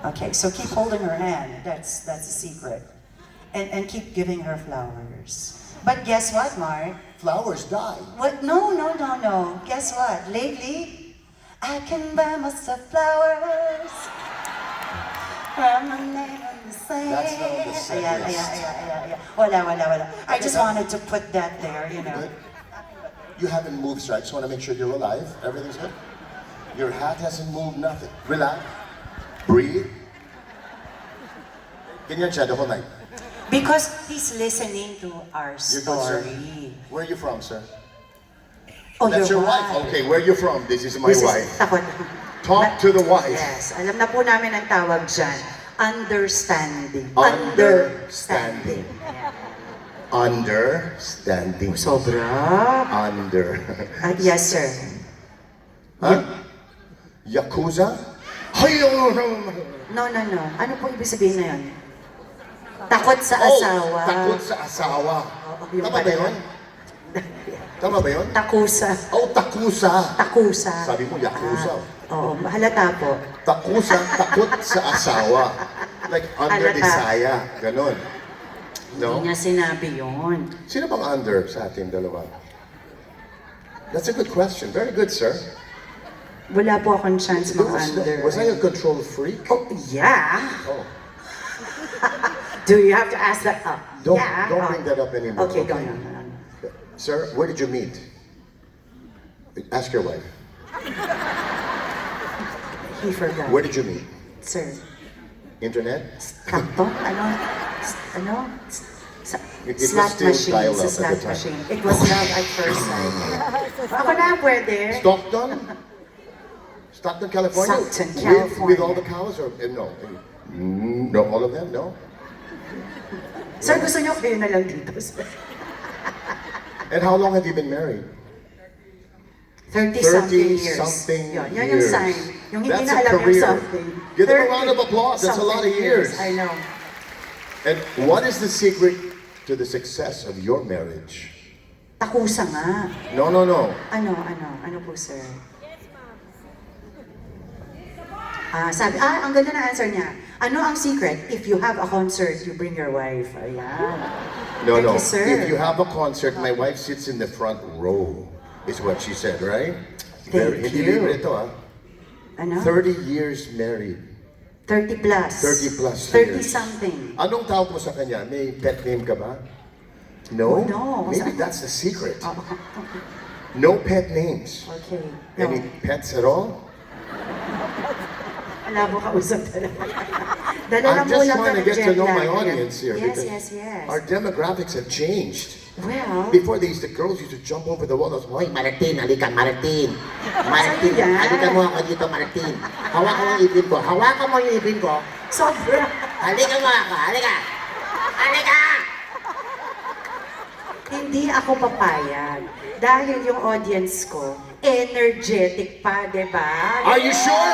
Okay, so keep holding her hand. That's the secret. And keep giving her flowers. But guess what, Mark? Flowers die. What? No. Guess what? Lately, I can buy myself flowers. From my name on the sand. That's not on the set list. Yeah. Wala. I just wanted to put that there, you know. Good. You haven't moved, sir. I just want to make sure you're alive. Everything's good. Your hat hasn't moved, nothing. Relax. Breathe. Ganyan siya the whole night. Because he's listening to our You're good, sir. story. Where are you from, sir? Oh, That's your wife. Okay, where are you from? This is my wife. Talk to the wife. Yes, alam na po namin ang tawag dyan. Understanding. Understanding. Understanding. Sobra. Under. Yes, sir. Huh? Yakuza? Hayo! No. Ano po ibig sabihin na yun? Takot sa asawa. Takot sa asawa. Yung Tama ba pala. yun? Tama ba yun? Takusa. Oh, takusa. Takusa. Sabi mo, yakuza. Oo, halata po. Takusa, takot sa asawa. Like under the Halata. saya. Ganon. No? Hindi niya sinabi yun. Sino bang under sa ating dalawa? That's a good question. Very good, sir. Wala po akong chance mag-under. Was I a control freak? Oh, yeah. Oh. Do you have to ask that? Oh, Don't yeah. bring that up anymore. Okay, go on. Sir, where did you meet? Ask your wife. He forgot. Where did you meet? Sir. Internet? Kanto? Ano? It was Slot still machine. dial-up Sa at slot the time. machine. It was love at first sight. Ako na, pwede. Stockton? Stockton, California? Stockton, With California. all the cows or no? No, all of them? No? Sir, gusto niyo kayo na lang dito, sir. And how long have you been married? 30-something years. 30-something Yan yung years. sign. Yung hindi That's na a alam yung career. something. Give them a round of applause. That's a lot of 30-something years. I know. And what is the secret to the success of your marriage? Takusa nga. No. Ano po, sir? Ang ganda na answer niya. Ano ang secret? If you have a concert, you bring your wife. Ayan. No. Thank you, sir. If you have a concert, my wife sits in the front row, is what she said, right? Thank Hindi you. libre ito, ah. Ano? 30 years married. 30 plus. 30 plus 30 years. something. Anong tawag mo sa kanya? May pet name ka ba? No? Oh, no. Maybe that's the secret. Oh, No pet names. okay. Any pets at all? Wala mo kausap talaga. Dala I'm lang just muna trying to ng get jet to know lag. my audience here. Yes. because Our demographics have changed. Well, Before the girls used to jump over the wall. Hoy, Martin, halika, Martin. Martin, Saan yan? halika mo ako dito, Martin. Hawakan mo yung ipin ko. Hawakan mo yung ipin ko. sobra. Halika mo ako, halika. Halika! Hindi ako papayag. Dahil yung audience ko, energetic pa, di ba? Are you sure?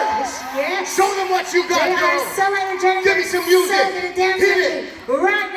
Yes. Show them what you got, They are girl. so energetic. Give me some music. So gonna dance Hit with it. me. Right